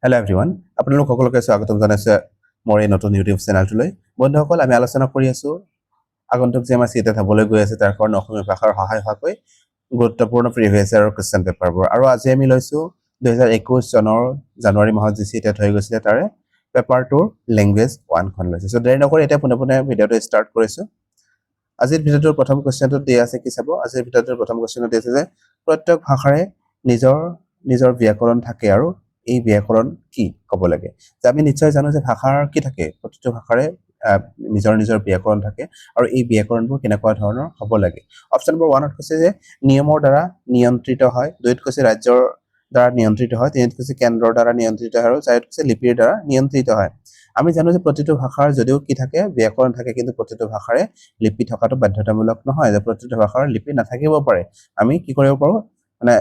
Hello' everyone, আপোনালোক সকলোকে স্বাগতম জনাইছোঁ মোৰ এই নতুন ইউটিউব চেনেলটোলৈ। বন্ধুসকল, আমি আলোচনা কৰি আছোঁ আগন্তুক যে আমাৰ চিটেট হ'বলৈ গৈ আছে তাৰ কাৰণে অসমীয়া ভাষাৰ সহায় হোৱাকৈ গুৰুত্বপূৰ্ণ প্ৰিভিয়াছ ইয়াৰৰ কুৱেশ্যন পেপাৰবোৰ। আৰু আজি আমি লৈছোঁ 2021 চনৰ জানুৱাৰী মাহত যি চিটেট হৈ গৈছিলে তাৰে পেপাৰটোৰ লেংগুৱেজ 1খন লৈছোঁ। চ' দেৰি নকৰি এতিয়া পোনে ভিডিঅ'টো ষ্টাৰ্ট কৰিছোঁ। আজিৰ ভিডিঅ'টোৰ প্ৰথম কুৱেশ্যনটোত দিয়া আছে কি চাব। আজিৰ ভিডিঅ'টোৰ প্ৰথম কুৱেশ্যনটো দিয়া আছে যে প্ৰত্যেক ভাষাৰে নিজৰ ব্যাকৰণ থাকে আৰু এই ব্যাকৰণ কি ক'ব লাগে। যে আমি নিশ্চয় জানো যে ভাষাৰ কি থাকে, প্ৰতিটো ভাষাৰে নিজৰ ব্যাকৰণ থাকে আৰু এই ব্যাকৰণবোৰ কেনেকুৱা ধৰণৰ হ'ব লাগে। অপশ্যন নম্বৰ 1ত কৈছে যে নিয়মৰ দ্বাৰা নিয়ন্ত্ৰিত হয়, 2ত কৈছে ৰাজ্যৰ দ্বাৰা নিয়ন্ত্ৰিত হয়, 3ত কৈছে কেন্দ্ৰৰ দ্বাৰা নিয়ন্ত্ৰিত হয় আৰু 4ত কৈছে লিপিৰ দ্বাৰা নিয়ন্ত্ৰিত হয়। আমি জানো যে প্ৰতিটো ভাষাৰ যদিও কি থাকে, ব্যাকৰণ থাকে, কিন্তু প্ৰতিটো ভাষাৰে লিপি থকাটো বাধ্যতামূলক নহয়, যে প্ৰতিটো ভাষাৰ লিপি নাথাকিব পাৰে। আমি কি কৰিব পাৰোঁ, মানে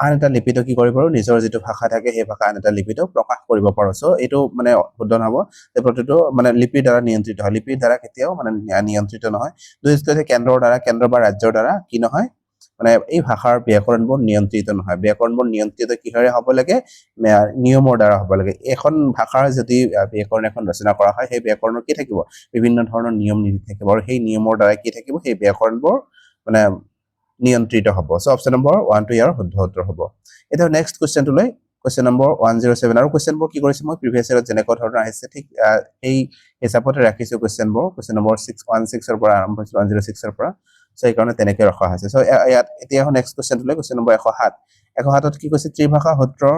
আন এটা লিপিটো কি কৰিব পাৰোঁ, নিজৰ যিটো ভাষা থাকে সেই ভাষা আন এটা লিপিটো প্ৰকাশ কৰিব পাৰোঁ। চ' এইটো মানে শুদ্ধ নহ'ব যে প্ৰতিটো মানে লিপিৰ দ্বাৰা নিয়ন্ত্ৰিত হয়, লিপিৰ দ্বাৰা কেতিয়াও মানে নিয়ন্ত্ৰিত নহয়। 2ত কৈছে কেন্দ্ৰৰ দ্বাৰা, কেন্দ্ৰ বা ৰাজ্যৰ দ্বাৰা কি নহয়, মানে এই ভাষাৰ ব্যাকৰণবোৰ নিয়ন্ত্ৰিত নহয়। ব্যাকৰণবোৰ নিয়ন্ত্ৰিত কিহৰে হ'ব লাগে, নিয়মৰ দ্বাৰা হ'ব লাগে। এখন ভাষাৰ যদি ব্যাকৰণ এখন ৰচনা কৰা হয়, সেই ব্যাকৰণৰ কি থাকিব, বিভিন্ন ধৰণৰ নিয়ম নীতি থাকিব আৰু সেই নিয়মৰ দ্বাৰা কি থাকিব, সেই ব্যাকৰণবোৰ মানে নিয়ন্ত্ৰিত হ'ব। চ' অপশ্যন নম্বৰ 1টো ইয়াৰ শুদ্ধ উত্তৰ হ'ব। এতিয়া নেক্সট কুৱেশ্যনটোলৈ, কুৱেশ্যন নম্বৰ 107। আৰু কুৱেশ্যনবোৰ কি কৰিছে, মই প্ৰিভিয়াছ ইয়াৰত যেনেকুৱা ধৰণৰ আহিছে ঠিক সেই হিচাপতে ৰাখিছোঁ কুৱেশ্যনবোৰ। কুৱেশ্যন নম্বৰ 616ৰ পৰা আৰম্ভ হৈছিল, 106ৰ পৰা। চ' সেইকাৰণে তেনেকৈ ৰখা হৈছে। চ' ইয়াত এতিয়া নেক্সট কুৱেশ্যনটোলৈ, কুৱেশ্যন নম্বৰ 107। 107ত কি কৈছে, ত্ৰিভাষা সূত্ৰৰ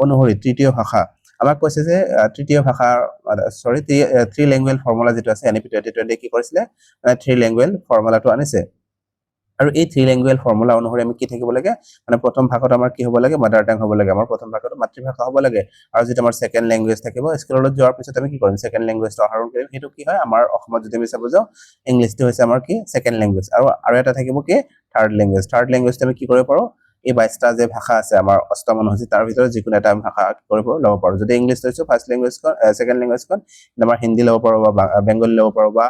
অনুসৰি তৃতীয় ভাষা। আমাক কৈছে যে তৃতীয় ভাষা থ্ৰী লেংগুৱেজ ফৰ্মুলা যিটো আছে, NEP 2020 কি কৰিছিলে, থ্ৰী লেংগুৱেজ ফৰ্মুলাটো আনিছে। আৰু এই থ্ৰী লেংগুৱেজ ফৰ্মুলা অনুসৰি আমি কি থাকিব লাগে, মানে প্ৰথম ভাষাত আমাৰ কি হ'ব লাগে, মাদাৰ টাং হ'ব লাগে। আমাৰ প্ৰথম ভাষাটো মাতৃভাষা হ'ব লাগে। আৰু যিটো আমাৰ ছেকেণ্ড লেংগুৱেজ থাকিব, স্কুললৈ যোৱাৰ পিছত আমি কি কৰিম, ছেকেণ্ড লেংগুৱেজটো আহৰণ কৰিম। সেইটো কি হয়, আমাৰ অসমত যদি আমি চাব যাওঁ, ইংলিছটো হৈছে আমাৰ কি, ছেকেণ্ড লেংগুৱেজ। আৰু এটা থাকিব কি, থাৰ্ড লেংগুৱেজ। থাৰ্ড লেংগুৱেজটো আমি কি কৰিব পাৰোঁ, এই 22টা যে ভাষা আছে আমাৰ অষ্টম অনুসূচী, তাৰ ভিতৰত যিকোনো এটা ভাষা কি কৰিব ল'ব পাৰোঁ। যদি ইংলিছ লৈছোঁ ফাৰ্ষ্ট লেংগুৱেজখন, ছেকেণ্ড লেংগুৱেজখন, আমাৰ হিন্দী ল'ব পাৰোঁ বা বেংগলী ল'ব পাৰোঁ বা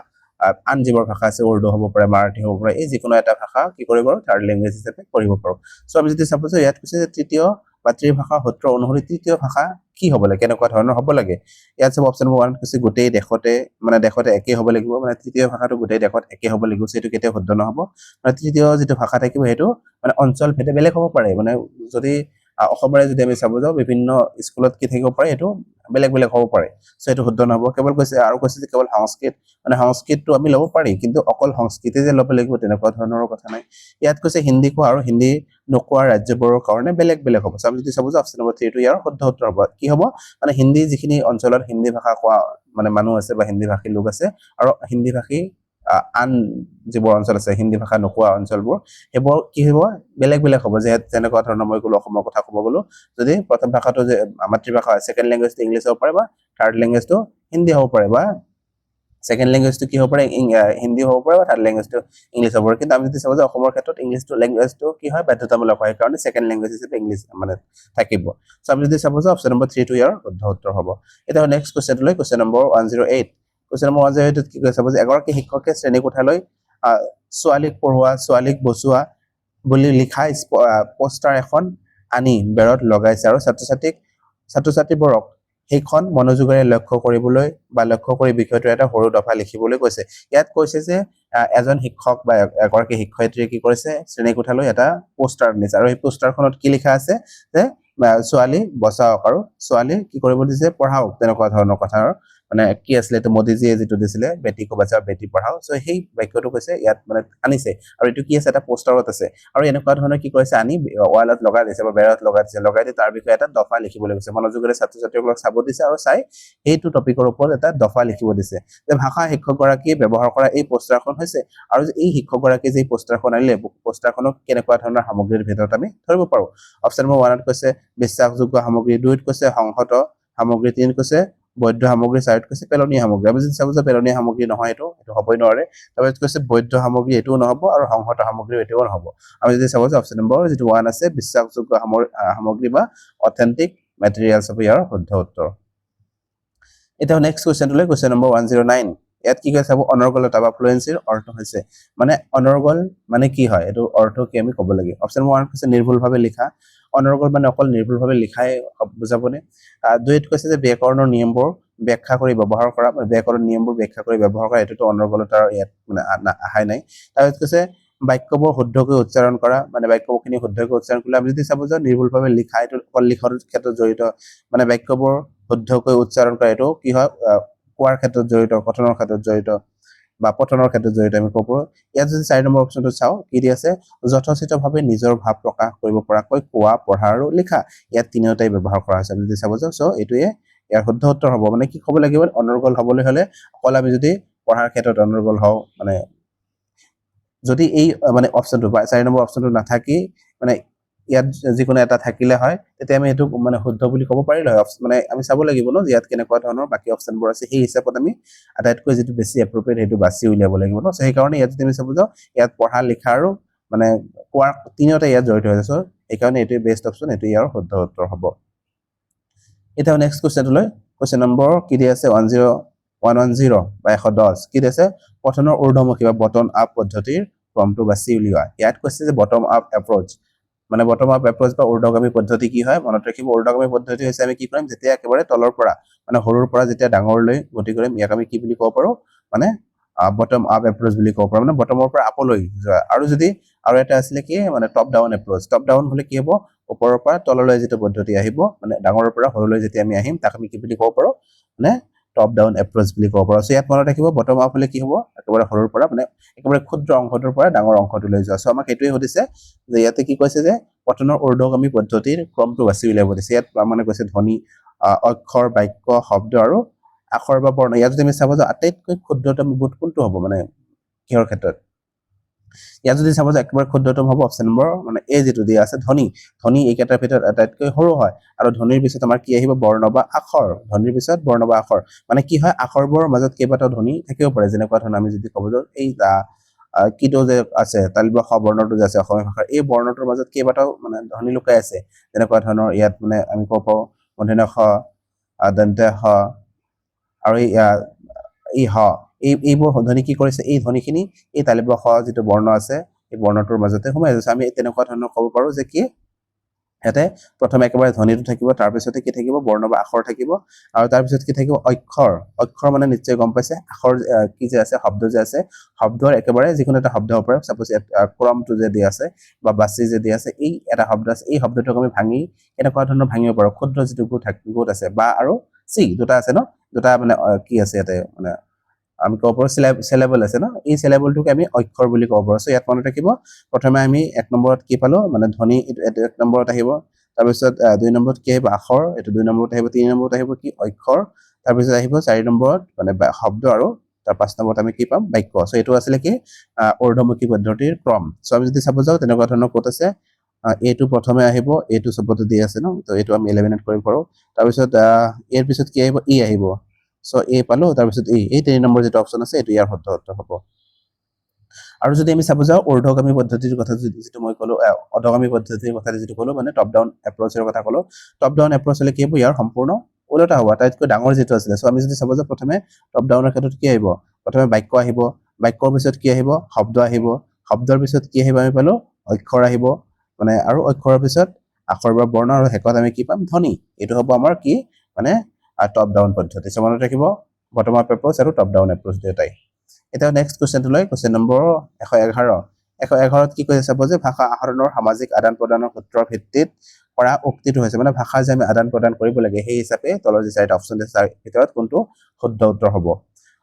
আন যিবোৰ ভাষা আছে, উৰ্দু হ'ব পাৰে, মাৰাঠী হ'ব পাৰে, এই যিকোনো এটা ভাষা কি কৰিব পাৰোঁ, থাৰ্ড লেংগুৱেজ হিচাপে কৰিব পাৰোঁ। চ' আমি যদি চাব যে ইয়াত কৈছে যে তৃতীয় বা ত্ৰিভাষা সূত্ৰ অনুসৰি তৃতীয় ভাষা কি হ'ব লাগে, কেনেকুৱা ধৰণৰ হ'ব লাগে। ইয়াত চাব অপশ্যন নম্বৰ 1 কৈছে গোটেই দেশতে একেই হ'ব লাগিব, মানে তৃতীয় ভাষাটো গোটেই দেশত একেই হ'ব লাগিব। সেইটো কেতিয়াও শুদ্ধ নহ'ব। মানে তৃতীয় যিটো ভাষা থাকিব সেইটো মানে অঞ্চল ভেদে বেলেগ হ'ব পাৰে। মানে যদি অসমৰে যদি আমি চাব যাওঁ, বিভিন্ন স্কুলত কি থাকিব পাৰে, এইটো বেলেগ হ'ব পাৰে। চ' এইটো শুদ্ধ নহ'ব। কেৱল কৈছে যে কেৱল সংস্কৃত, মানে সংস্কৃতটো আমি ল'ব পাৰি, কিন্তু অকল সংস্কৃতে যে ল'ব লাগিব তেনেকুৱা ধৰণৰ কথা নাই। ইয়াত কৈছে হিন্দী কোৱা আৰু হিন্দী নোকোৱা ৰাজ্যবোৰৰ কাৰণে বেলেগ হ'ব। চ' আমি যদি চাব যাওঁ অপশ্যন নম্বৰ 3টো ইয়াৰ শুদ্ধ উত্তৰ হ'ব। কি হ'ব, মানে হিন্দী যিখিনি অঞ্চলত হিন্দী ভাষা কোৱা মানে মানুহ আছে বা হিন্দী ভাষী লোক আছে, আৰু হিন্দী ভাষী আন যিবোৰ অঞ্চল আছে, হিন্দী ভাষা নোকোৱা অঞ্চলবোৰ, সেইবোৰ কি হ'ব, বেলেগ হ'ব। যেনেকুৱা ধৰণৰ মই ক'লো, অসমৰ কথা ক'ব গ'লো, যদি প্ৰথম ভাষাটো যে মাতৃভাষা হয়, ছেকেণ্ড লেংগুৱেজটো ইংলিছ হ'ব পাৰে বা থাৰ্ড লেংগুৱেজটো হিন্দী হ'ব পাৰে, বা ছেকেণ্ড লেংগুৱেজটো কি হ'ব পাৰে, হিন্দী হ'ব পাৰে, বা থাৰ্ড লেংগুৱেজটো ইংলিছ হ'ব পাৰে। কিন্তু আমি যদি চাব যে অসমৰ ক্ষেত্ৰত ইংলিছটো লেংগুৱেজটো কি হয়, বাধ্যতামূলক হয়, সেইকাৰণে ছেকেণ্ড লেংগুৱেজ হিচাপে ইংলিছ মানে থাকিব। চ' আমি যদি চাব যে অপশ্যন নম্বৰ 3টো ইয়াৰ শুদ্ধ উত্তৰ হ'ব। এতিয়া নেক্সট কুৱেশ্যনটোলৈ, কুৱেশ্যন নম্বৰ 108। কুৱেশ্যন নম্বৰ 108ত কি কৈছে, চাব যে এগৰাকী শিক্ষকে শ্ৰেণীকোঠালৈ ছোৱালীক পঢ়োৱা, ছোৱালীক বচোৱা বুলি লিখা পোষ্টাৰ এখন আনি বেৰত লগাইছে আৰু ছাত্ৰ-ছাত্ৰীবোৰক সেইখন মনোযোগেৰে লক্ষ্য কৰি বিষয়টোৰ এটা সৰু দফা লিখিবলৈ কৈছে। ইয়াত কৈছে যে এজন শিক্ষক বা এগৰাকী শিক্ষয়িত্ৰীয়ে কি কৰিছে, শ্ৰেণীকোঠালৈ এটা পোষ্টাৰ আনিছে, আৰু এই পোষ্টাৰখনত কি লিখা আছে যে ছোৱালী বচাওক আৰু ছোৱালী কি কৰিব দিছে, পঢ়াওক, তেনেকুৱা ধৰণৰ কথাৰ মানে কি আছিলে, এইটো মোদীজীয়ে যিটো দিছিলে, বেটি কো বাচাও বেটি পঢ়াও। চ' সেই বাক্যটো কৈছে ইয়াত মানে আনিছে, আৰু এইটো কি আছে, এটা পোষ্টাৰত আছে, আৰু এনেকুৱা ধৰণৰ কি কৰিছে, আনি ৱালত লগাই দিছে বা বেৰত লগাই দি তাৰ বিষয়ে এটা দফা লিখিবলৈ কৈছে। মনোযোগেৰে ছাত্ৰ-ছাত্ৰীসকলক চাব দিছে আৰু চাই সেইটো টপিকৰ ওপৰত এটা দফা লিখিব দিছে। যে ভাষা শিক্ষকগৰাকীয়ে ব্যৱহাৰ কৰা এই পোষ্টাৰখন হৈছে, আৰু এই শিক্ষকগৰাকীয়ে যে পোষ্টাৰখন আনিলে, পোষ্টাৰখনক কেনেকুৱা ধৰণৰ সামগ্ৰীৰ ভিতৰত আমি ধৰিব পাৰোঁ। অপশ্যন নম্বৰ 1ত কৈছে বিশ্বাসযোগ্য সামগ্ৰী, 2ত কৈছে সংহত সামগ্ৰী, 3ত কৈছে বৈধ সামগ্ৰী, 4ত কৈছে পেলনীয়া সামগ্ৰী। আমি যদি চাব যে পেলনীয়া সামগ্ৰী নহয়, এইটো হ'বই নোৱাৰে। তাৰপিছত কৈছে বৈধ সামগ্ৰী, এইটোও নহ'ব, আৰু সংহত সামগ্ৰী এইটোও নহ'ব। আমি যদি চাব যে অপশ্যন নম্বৰ যিটো 1 আছে, বিশ্বাসযোগ্য সামগ্ৰী বা অথেণ্টিক মেটেৰিয়েলছ হ'ব ইয়াৰ শুদ্ধ উত্তৰ। এতিয়া নেক্সট কুৱেশ্যনটোলৈ, কুৱেশ্যন নম্বৰ 109। ইয়াত কি কৈছে চাব অনৰ্গলতা বা ফ্লুৱেন্সিৰ অৰ্থ হৈছে মানে অনৰ্গল মানে কি হয় এইটো অৰ্থ কি আমি ক'ব লাগে অপচন 1 কৈছে নিৰ্ভুলভাৱে লিখা অনৰ্গল মানে অকল নিৰ্ভুলভাৱে লিখাই বুজাবনে 2ত কৈছে যে ব্যাকৰণৰ নিয়মবোৰ ব্যাখ্যা কৰি ব্যৱহাৰ কৰা ব্যাকৰণৰ নিয়মবোৰ ব্যাখ্যা কৰি ব্যৱহাৰ কৰা এটোটো অনৰ্গলতাৰ ইয়াত মানে আহাই নাই তাৰপিছত কৈছে বাক্যবোৰ শুদ্ধকৈ উচ্চাৰণ কৰা মানে বাক্যখিনি শুদ্ধকৈ উচ্চাৰণ কৰিলে আমি যদি চাব যে নিৰ্ভুলভাৱে লিখা এটো অকল লিখাৰ ক্ষেত্ৰত জড়িত মানে বাক্যবোৰ শুদ্ধকৈ উচ্চাৰণ কৰা এটো কি হয় কোৱাৰ ক্ষেত্ৰত জড়িত কথনৰ ক্ষেত্ৰত জড়িত বা পঠনৰ ক্ষেত্ৰত জড়িত আমি ক'ব ইয়াত যদি 4 নম্বৰ অপচনটো চাও কি দি আছে যথোচিতভাৱে নিজৰ ভাৱ প্ৰকাশ কৰিব পৰাকৈ কোৱা পঢ়া আৰু লিখা ইয়াত তিনিওটাই ব্যৱহাৰ কৰা হৈছে যদি চাব যে সো এটোয়ে ইয়াৰ শুদ্ধ উত্তৰ হ'ব মানে কি ক'ব লাগিব অনৰ্গল হ'বলৈ হলে অকল আমি যদি পঢ়াৰ ক্ষেত্ৰত অনৰ্গল হও মানে যদি এই মানে অপচনটো 4 নম্বৰ অপচনটো নাথাকি মানে ইয়াত যিকোনো এটা থাকিলে হয় তেতিয়া আমি এটো মানে শুদ্ধ বুলি ক'ব পাৰিলে হয় মানে আমি চাব লাগিব ন ইয়াত কেনেকুৱা ধৰণৰ বাকি অপচনবোৰ আছে সেই হিচাপত আমি আটাইতকৈ যেটো বেছি এপ্ৰোপ্ৰিয়েট হেতু বাছি উলিয়াব লাগিব ন সেই কাৰণে ইয়াত তুমি চাব যাও ইয়াত পঢ়া লিখা আৰু মানে কোৱাৰ তিনিওটা ইয়াত জড়িত হৈ আছে এই কাৰণে এটোই বেষ্ট অপচন এটো ইয়াৰ শুদ্ধ উত্তৰ হ'ব এটা নেক্সট কোৱেশ্চনলৈ কোৱেশ্চন নম্বৰ কি দি আছে 110 বা 110 কি দিছে পঠনৰ ঊৰ্ধ্বমুখী বা বটন আপ পদ্ধতিৰ ক্ৰমটো বাছি উলিওৱা ইয়াত কৈছে যে বটম আপ এপ্ৰোচ মানে বটম আপ এপ্ৰোচ বা ঊৰ্ধ্বগামী পদ্ধতি কি হয় মনত ৰাখিব ঊৰ্ধ্বগামী পদ্ধতি হৈছে আমি কি কৰিম যেতিয়া একেবাৰে তলৰ পৰা মানে হৰুৰ পৰা যেতিয়া ডাঙৰলৈ গতি কৰিম ইয়াক আমি কি বুলি ক'ব পাৰো মানে বটম আপ এপ্ৰোচ বুলি ক'ব পাৰো মানে বটমৰ পৰা আপলৈ যোৱা আৰু যদি আৰু এটা আছিল কি মানে top down approach top down হলে কি হ'ব ওপৰৰ পৰা তললৈ যেটো পদ্ধতি আহিব মানে ডাঙৰৰ পৰা হৰুলৈ যেতিয়া আমি আহিম তাক আমি কি বুলি ক'ব পাৰো মানে টপ ডাউন এপ্ৰোচ বুলি ক'ব পাৰো সো ইয়াত মনত ৰাখিব বটম আপ হলে কি হ'ব একেবাৰে হৰুৰ পৰা মানে একেবাৰে ক্ষুদ্ৰ অংশটোৰ পৰা ডাঙৰ অংশটোলৈ যোৱা সো আমাক এটোই হদিছে যে ইয়াতে কি কৈছে যে পঠনৰ ঊৰ্ধ্বগামী পদ্ধতিৰ ক্ৰমটো বাছি উলিয়াব দিছে ইয়াত মানে কৈছে ধ্বনি অক্ষৰ বাক্য শব্দ আৰু আখৰ বা বৰ্ণ ইয়াত যদি আমি চাব যে আটাইতকৈ ক্ষুদ্ৰতম গোট কোনটো হ'ব মানে কিহৰ ক্ষেত্ৰত ইয়াত যদি চাব যে একেবাৰে ক্ষুদ্ৰতম হ'ব অপচন নম্বৰ মানে এ যেটো দিয়া আছে ধ্বনি ধ্বনি এইকেটাৰ ভিতৰত আটাইতকৈ সৰু হয় আৰু ধ্বনিৰ পিছত আমাৰ কি আহিব বৰ্ণ বা আখৰ ধ্বনিৰ পিছত বৰ্ণ বা আখৰ মানে কি হয় আখৰবোৰৰ মাজত কেইবাটাও ধ্বনি থাকিব পাৰে যেনেকুৱা ধৰণৰ আমি যদি ক'ব যাও এই কিটো যে আছে তালিবা খ বৰ্ণটো যে আছে অসমীয়া ভাষাৰ এই বৰ্ণটোৰ মাজত কেইবাটাও মানে ধ্বনি লুকাই আছে যেনেকুৱা ধৰণৰ ইয়াত মানে আমি ক'ব পাৰো মূৰ্ধন্য খ দন্ত্য খ আৰু এই হ এইবোৰ ধ্বনি কি কৰিছে এই ধ্বনিখিনি এই তালিবা খ যেটো বৰ্ণ আছে এই বৰ্ণটোৰ মাজতে সোমাই আছে আমি তেনেকুৱা ধৰণৰ ক'ব পাৰো যে কি এতে প্ৰথমে একেবাৰে ধ্বনিটো থাকিব তাৰ পিছতে কি থাকিব বৰ্ণ বা আখৰ থাকিব আৰু তাৰ পিছত কি থাকিব অক্ষৰ মানে নিশ্চয় গম পাইছে আখৰ কি যে আছে শব্দ যে আছে শব্দৰ একেবাৰে যিকোনো এটা শব্দ হ'ব পাৰে সাপোজ ক্ৰমটো যে দি আছে বা বাছি যে দি আছে এই এটা শব্দ আছে এই শব্দটোক আমি ভাঙি এনেকুৱা ধৰণৰ ভাঙিব পাৰো ক্ষুদ্ৰ যেটো গোট আছে বা আৰু সি দুটা আছে ন দুটা মানে কি আছে ইয়াতে মানে আমি ক'ব পাৰো সিলেবল আছে ন এই সিলেবলটোক আমি অক্ষৰ বুলি ক'ব পাৰো সো ইয়াত মনত ৰাখিব প্ৰথমে আমি 1 নম্বৰত কি পালো মানে ধ্বনি 1 নম্বৰত আহিব তাৰ পিছত 2 নম্বৰত কি আহিব আখৰ এটো 2 নম্বৰত আহিব 3 নম্বৰত আহিব কি অক্ষৰ তাৰ পিছত আহিব 4 নম্বৰত মানে শব্দ আৰু তাৰ 5 নম্বৰত আমি কি পাম বাক্য সো এটো আছিল কি ঊৰ্ধ্বমুখী পদ্ধতিৰ ক্ৰম সো আমি যদি চাব যাও তেনেকুৱা ধৰণৰ ক'ত আছে এটো প্ৰথমে আহিব এটো সবতে দি আছে ন তো এটো আমি এলিমিনেট কৰিব পাৰো তাৰ পিছত এৰ পিছত কি আহিব ই আহিব সো এ পালো তাৰ পিছত এই 3 নম্বৰ যেটো অপচন আছে এটো ইয়াৰ শুদ্ধ উত্তৰ হ'ব আৰু যদি আমি চাব যাও ঊৰ্ধ্বগামী পদ্ধতিৰ কথা যেটো মই কলো অধগামী পদ্ধতিৰ কথা যেটো কলো মানে টপ ডাউন এপ্ৰোচৰ কথা কলো টপ ডাউন এপ্ৰোচ হলে কি হ'ব ইয়াৰ সম্পূৰ্ণ উল্টা হ'ব আটাইতকৈ ডাঙৰ যেটো আছিল সো আমি যদি চাব যাও প্ৰথমে টপ ডাউনৰ ক্ষেত্ৰত কি আহিব প্ৰথমে বাক্য আহিব বাক্যৰ পিছত কি আহিব শব্দ আহিব শব্দৰ পিছত কি আহিব আমি পালো অক্ষৰ আহিব মানে আৰু অক্ষৰৰ পিছত আখৰ বা বৰ্ণ আৰু হেকত আমি কি পাম ধ্বনি এটো হ'ব আমাৰ কি মানে টপ ডাউন পদ্ধতি সো মনত ৰাখিব বটম আপ এপ্ৰোচ আৰু টপ ডাউন এপ্ৰোচ দুটাই এটা নেক্সট কোৱেশ্চনটো লৈ কোৱেশ্চন নম্বৰ 111ত কি কৈছে চাব যে ভাষা আহৰণৰ সামাজিক আদান প্ৰদানৰ সূত্ৰৰ ভিত্তিত কৰা উক্তিটো হৈছে মানে ভাষা যে আমি আদান প্ৰদান কৰিব লাগে সেই হিচাপে তলৰ যে চাৰিটা অপচন আছে তাৰ ভিতৰত কোনটো শুদ্ধ উত্তৰ হ'ব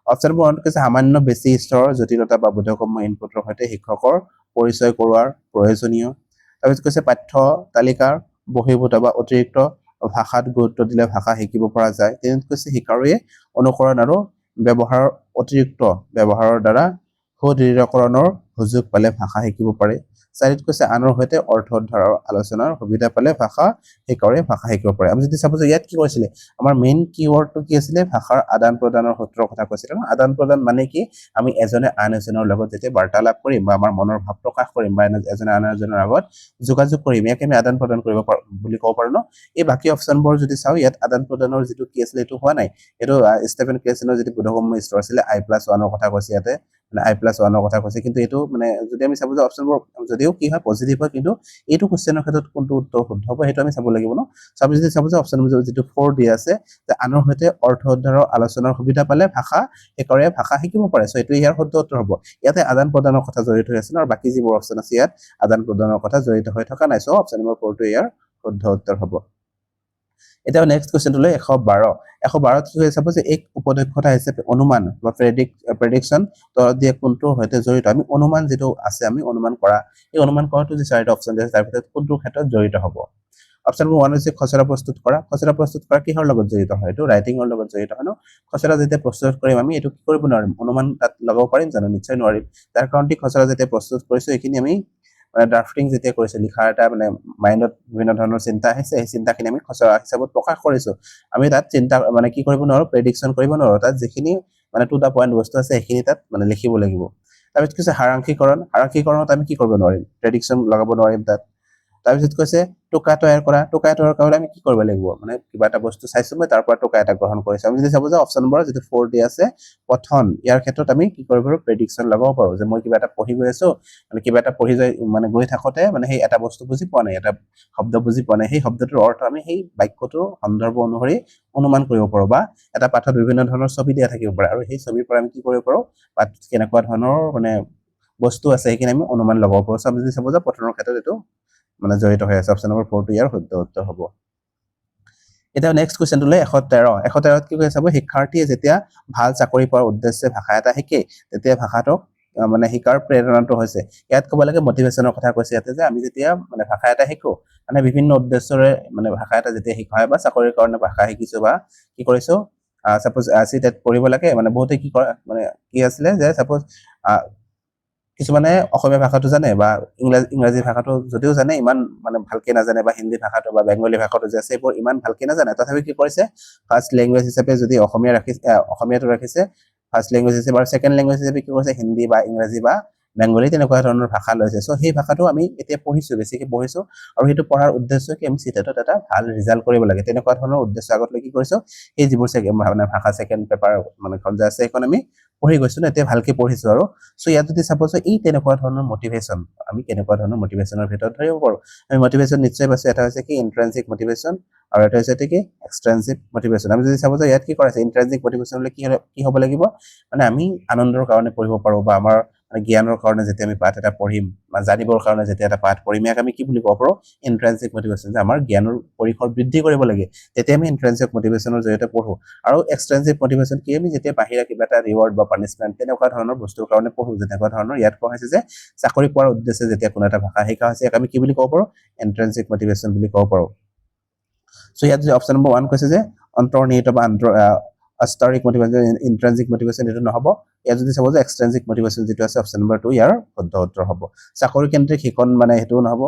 অপচনবোৰ অন্তত কৈছে সামান্য বেছি স্তৰৰ জটিলতা বা বোধগম্য ইনপুটৰ সৈতে শিক্ষকৰ পৰিচয় কৰোৱাৰ প্ৰয়োজনীয় তাৰপিছত কৈছে পাঠ্য তালিকাৰ বহিৰ্ভূত বা অতিৰিক্ত ভাষাত গুৰুত্ব দিলে ভাষা শিকিব পৰা যায় তেনেকৈ কৈছে শিকাৰুৱে অনুকৰণ আৰু ব্যৱহাৰৰ অতিৰিক্ত ব্যৱহাৰৰ দ্বাৰা সুদৃঢ়কৰণৰ সুযোগ পালে ভাষা শিকিব পাৰে চাৰিত কৈছে আনৰ সৈতে অৰ্থ উদ্ধাৰৰ আলোচনাৰ সুবিধা পালে ভাষা শিকাৰে ভাষা শিকিব পাৰে আমি যদি চাব যে ইয়াত কি কৈছিলে আমাৰ মেইন কিৱৰ্ডটো কি আছিলে ভাষাৰ আদান প্ৰদানৰ সূত্ৰৰ কথা কৈছিলে আদান প্ৰদান মানে কি আমি এজনে আন এজনৰ লগত যেতিয়া বাৰ্তালাপ কৰিম বা আমাৰ মনৰ ভাৱ প্ৰকাশ কৰিম বা এজনে আন এজনৰ আগত যোগাযোগ কৰিম ইয়াকে আমি আদান প্ৰদান কৰিব পাৰো বুলি ক'ব পাৰো ন এই বাকী অপচনবোৰ যদি চাও ইয়াত আদান প্ৰদানৰ যিটো কি আছিলে এইটো হোৱা নাই এইটো ষ্টেফেন ক্লেচনৰ যিটো বোধগম্য স্তৰ আছিলে I+1ৰ কথা কৈছে ইয়াতে মানে I+1ৰ কথা কৈছে কিন্তু এইটো মানে যদি আমি চাব যে অপচনবোৰ যদিও কি হয় পজিটিভ হয় কিন্তু এইটো কোৱেশ্চনৰ ক্ষেত্ৰত কোনটো উত্তৰ শুদ্ধ হ'ব সেইটো আমি চাব লাগিব ন আমি যদি চাব যে অপচন যিটো 4 দিয়া আছে যে আনৰ সৈতে অৰ্থ উদ্ধাৰৰ আলোচনাৰ সুবিধা পালে ভাষা শিকাৰে ভাষা শিকিব পাৰে সো এইটো ইয়াৰ শুদ্ধ উত্তৰ হ'ব ইয়াতে আদান প্ৰদানৰ কথা জড়িত হৈ আছে আৰু বাকি যিবোৰ অপচন আছে ইয়াত আদান প্ৰদানৰ কথা জড়িত হৈ থকা নাই সো অপচন নম্বৰ 4 টো ইয়াৰ শুদ্ধ উত্তৰ হ'ব এতিয়া নেক্সট কোৱেশ্চনটো লৈ 112 কি হৈ চাব যে এক উপদক্ষতা হিচাপে অনুমান বা প্ৰেডিকচন তলত দিয়া কোনটোৰ সৈতে জড়িত আমি অনুমান যেটো আছে আমি অনুমান কৰা এই অনুমান কৰাটো যে চাৰিটা অপচন আছে তাৰ ভিতৰত কোনটোৰ ক্ষেত্ৰত জড়িত হ'ব অপচন নম্বৰ 1 হৈছে খচৰা প্ৰস্তুত কৰা কিহৰ লগত জড়িত হয় এটো ৰাইটিংৰ লগত জড়িত হয় ন খচৰা যেতিয়া প্ৰস্তুত কৰিম আমি এটো কি কৰিব নোৱাৰিম অনুমান তাত লগাব পাৰিম জানো নিশ্চয় নোৱাৰিম তাৰ কাৰণটি খচৰা যেতিয়া প্ৰস্তুত কৰিছো এইখিনি আমি মানে ড্ৰাফটিং যেতিয়া কৰিছে লিখাৰ এটা মানে মাইন্ডত বিভিন্ন ধৰণৰ চিন্তা আহিছে এই চিন্তাখিনি আমি খচৰা হিচাপত প্ৰকাশ কৰিছো আমি তাত চিন্তা মানে কি কৰিব নোৱাৰো প্ৰেডিকচন কৰিব নোৱাৰো তাত যিখিনি মানে টু দা পইণ্ট বস্তু আছে এইখিনি তাত মানে লিখিব লাগিব তাৰপিছত কৈছে হাৰাংশীকৰণত আমি কি কৰিব নোৱাৰিম প্ৰেডিকচন লগাব নোৱাৰিম তাত তাৰপিছত কৈছে টোকা তৈয়াৰ কৰা আমি কি কৰিব লাগিব মানে কিবা এটা বস্তু চাইছো মই তাৰ পৰা টোকা এটা গ্ৰহণ কৰিছো আমি যদি চাব যে অপচন নম্বৰ যেটো 4 দি আছে পঠন ইয়াৰ ক্ষেত্ৰত আমি কি কৰিব পাৰো প্ৰেডিকচন লগাব পাৰো যে মই কিবা এটা পঢ়ি গৈ আছো মানে কিবা এটা পঢ়ি যাই মানে গৈ থাকতে মানে সেই এটা বস্তু বুজি পোৱা নাই এটা শব্দ বুজি পোৱা নাই সেই শব্দটোৰ অৰ্থ আমি সেই বাক্যটোৰ সন্দৰ্ভ অনুসৰি অনুমান কৰিব পাৰো বা এটা পাঠত বিভিন্ন ধৰণৰ ছবি দিয়া থাকিব পাৰে আৰু সেই ছবিৰ পৰা আমি কি কৰিব পাৰো পাঠ কেনেকুৱা ধৰণৰ মানে বস্তু আছে সেইখিনি আমি অনুমান লগাব পাৰো আমি যদি চাব যে পঠনৰ ক্ষেত্ৰত এটো মানে জড়িত হৈ আছে অপচন নম্বৰ 4 টো ইয়াৰ শুদ্ধ উত্তৰ হ'ব এটা নেক্সট কোৱেশ্চনটো লৈ 113 কি কৈছে চাব শিক্ষাৰ্থীয়ে যেতিয়া ভাল চাকৰি পোৱাৰ উদ্দেশ্যে ভাষা এটা শিকে তেতিয়া ভাষাটো মানে শিকাৰ প্ৰেৰণাটো হৈছে ইয়াত ক'ব লাগে মটিভেশনৰ কথা কৈছে ইয়াতে যে আমি যেতিয়া মানে ভাষা এটা শিকো মানে বিভিন্ন উদ্দেশ্যৰে মানে ভাষা এটা যেতিয়া শিকা হয় বা চাকৰিৰ কাৰণে ভাষা শিকিছো বা কি কৰিছো সাপোজ সিটেট পঢ়িব লাগে মানে বহুতে কি কৰে মানে কি আছিলে যে সাপোজ কিছুমানে অসমীয়া ভাষাটো জানে বা ইংৰাজী ভাষাটো যদিও জানে ইমান মানে ভালকে নাজানে বা হিন্দী ভাষাটো বা বেংগলী ভাষাটো যে আছে এইবোৰ ইমান ভালকে নাজানে তথাপি কি কৰিছে ফাৰ্স্ট ল্যাঙ্গুৱেজ হিচাপে যদি অসমীয়াটো ৰাখিছে ফাৰ্স্ট ল্যাঙ্গুৱেজ হিচাপে আৰু সেকেন্ড ল্যাঙ্গুৱেজ হিচাপে কি কৰিছে হিন্দী বা ইংৰাজী বা বেংগলী তেনেকুৱা ধৰণৰ ভাষা লৈছে সো সেই ভাষাটো আমি এতিয়া পঢ়িছো বেছিকৈ পঢ়িছো আৰু হেতু পঢ়াৰ উদ্দেশ্য কি আমি সিটেটত এটা ভাল ৰিজাল্ট কৰিব লাগে তেনেকুৱা ধৰণৰ উদ্দেশ্য আগত লৈ কি কৰিছো এই যিবোৰ মানে ভাষা সেকেন্ড পেপাৰ মানে খঞ্জা আছে এখন আমি পঢ়ি গৈছো না এতিয়া ভালকে পঢ়িছো আৰু সো ইয়াত যদি সাপোজ এই তেনেকুৱা ধৰণৰ মোটিভেশন আমি কেনেকুৱা ধৰণৰ মোটিভেশনৰ ভিতৰত ধৰিব পাৰো আমি মোটিভেশন নিশ্চয় পাইছো এটা হৈছে কি ইন্ট্ৰিনসিক মোটিভেশন আৰু এটা হৈছে কি এক্সট্ৰিনসিক মোটিভেশন আমি যদি চাব যে ইয়াত কি কৰাছে ইন্ট্ৰিনসিক মোটিভেশন হলে কি হ'ব লাগিব মানে আমি আনন্দৰ কাৰণে পঢ়িব পাৰো বা আমাৰ মানে জ্ঞানৰ কাৰণে যেতিয়া আমি পাঠ এটা পঢ়িম বা জানিবৰ কাৰণে যেতিয়া এটা পাঠ পঢ়িম ইয়াক আমি কি বুলি ক'ব পাৰো ইন্ট্ৰিনসিক মোটিভেশন যে আমাৰ জ্ঞানৰ পৰিসৰ বৃদ্ধি কৰিব লাগে তেতিয়া আমি ইন্ট্ৰিনসিক মোটিভেশনৰ জৰিয়তে পঢ়ো আৰু এক্সট্ৰিনসিক মোটিভেশন কি আমি যেতিয়া বাহিৰা কিবা এটা ৰিৱাৰ্ড বা পানিশমেন্ট তেনেকুৱা ধৰণৰ বস্তুৰ কাৰণে পঢ়ো যেনেকুৱা ধৰণৰ ইয়াত কোৱা হৈছে যে চাকৰি পোৱাৰ উদ্দেশ্যে যেতিয়া কোনো এটা ভাষা শিকা হৈছে ইয়াক আমি কি বুলি ক'ব পাৰো ইন্ট্ৰিনসিক মোটিভেশন বুলি ক'ব পাৰো সো ইয়াত যে অপচন নম্বৰ 1 কৈছে যে অন্তৰ্নিহিত বা আস্তৰিক মোটিভেশন ইন্ট্ৰিনসিক মোটিভেশন এটো নহব ইয়াত যদি চাব যে এক্সট্ৰিনসিক মোটিভেশন যেটো আছে অপচন নম্বৰ 2 ইয়াৰ শুদ্ধ উত্তৰ হ'ব চাকৰি কেন্দ্ৰিক শিকন মানে হেতু নহব